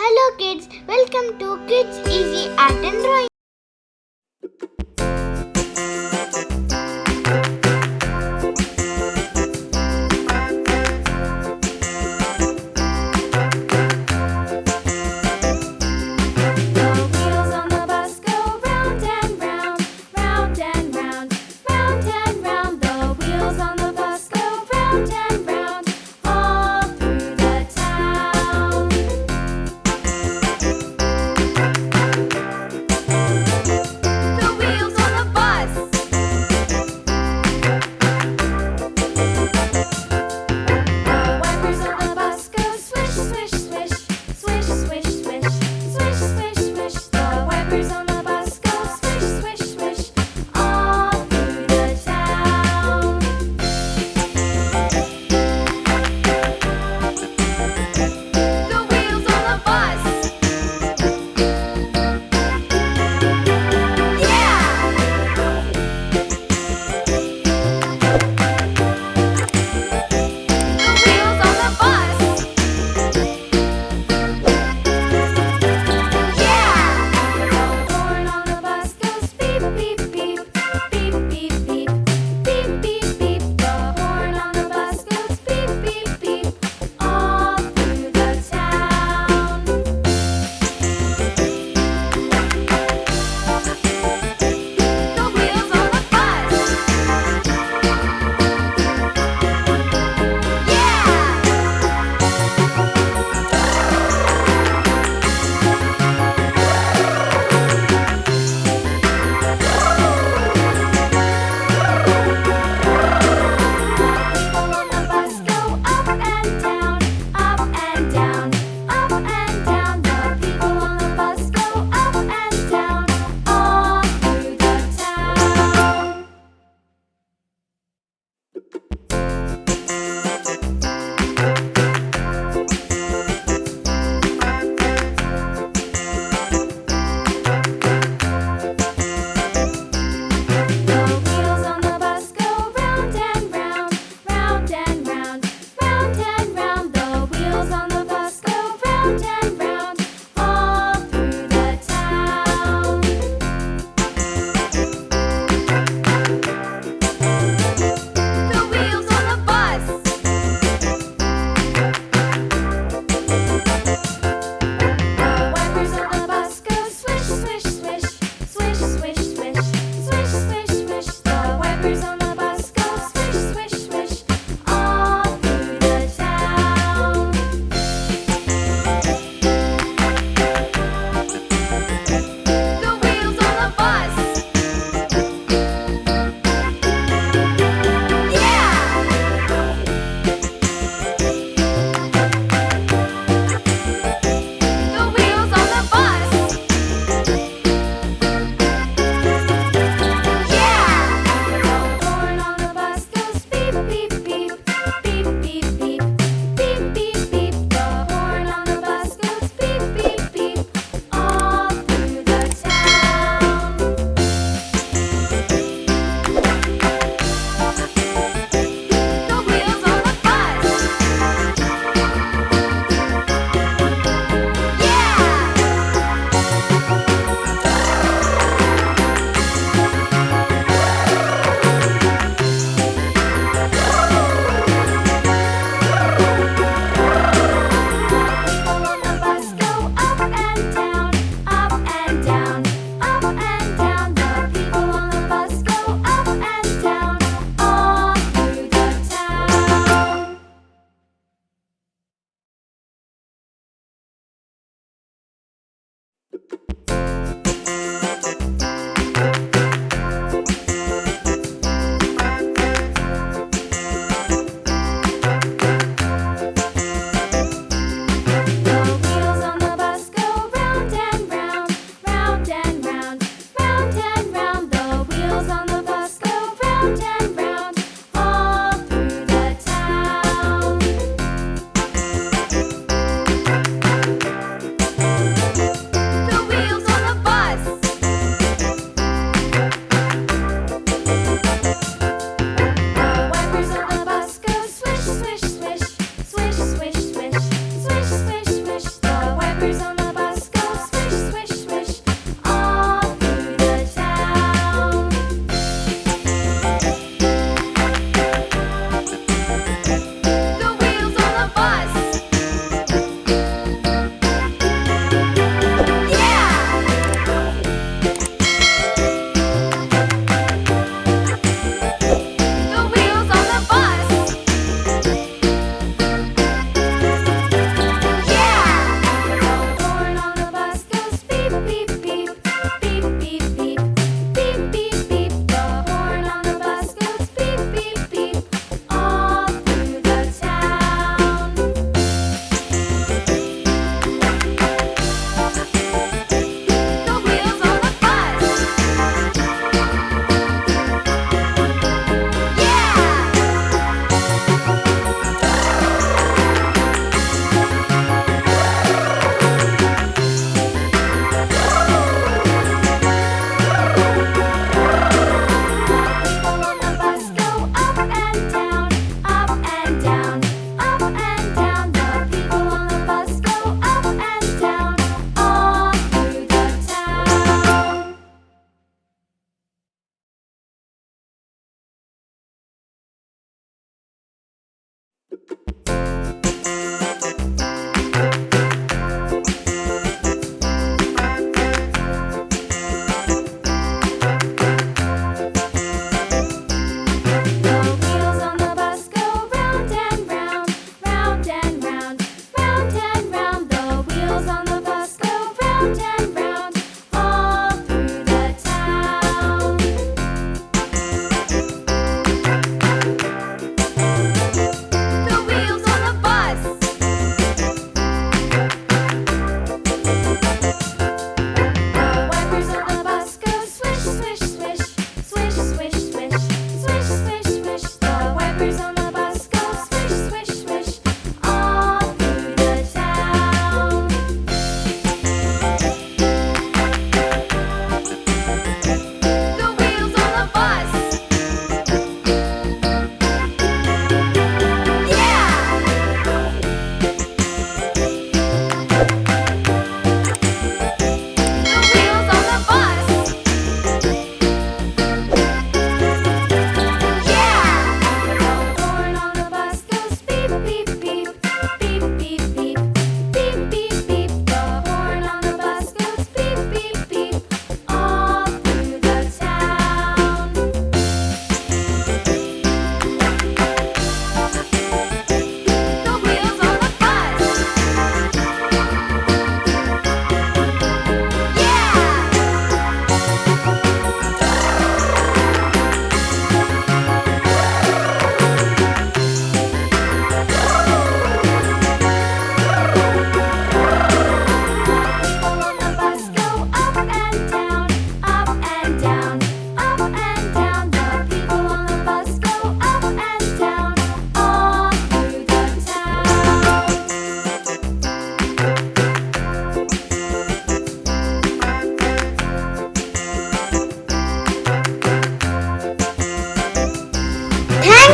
Hello kids, welcome to Kids Easy Art and Drawing. The wheels on the bus go round and round, round and round, round and round. The wheels on the bus go round and round, all through the town. The wheels on the bus. The wipers on the bus go swish, swish, swish, swish, swish, swish, swish, swish, swish. The wipers on the bus go swish, swish, swish, all through the town. The wheels on the bus. Yeah! The wheels on the bus. Yeah! The horn on the bus goes beep, beep, beep, beep, beep, beep, beep, beep, beep. The horn on the bus goes beep, beep, beep, all through the town. The wheels on the bus. Yeah! People on the bus go up and down, up and down, up and down. The people on the bus go up and down, all through the town. The wheels on the bus go round and round, round and round, round and round. The wheels on the bus go round and round, all through the town. The wheels on the bus. The wipers on the bus go swish, swish, swish, swish, swish, swish, swish, swish, swish. The wipers on the bus go swish, swish, swish, all through the town. The wheels on the bus. Yeah! The wheels on the bus. Yeah! The horn on the bus goes beep, beep, beep, beep, beep, beep, beep, beep, beep. The horn on the bus goes beep, beep, beep, all through the town. The wheels on the bus. Yeah! People on the bus go up and down, up and down, up and down. The people on the bus go up and down, all through the town. The wheels on the bus go round and round, round and round, round and round. The wheels on the bus go round and round, all through the town. The wheels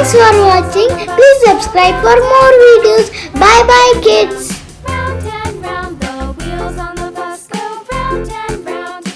Thanks for watching. Please subscribe for more videos. Bye bye kids.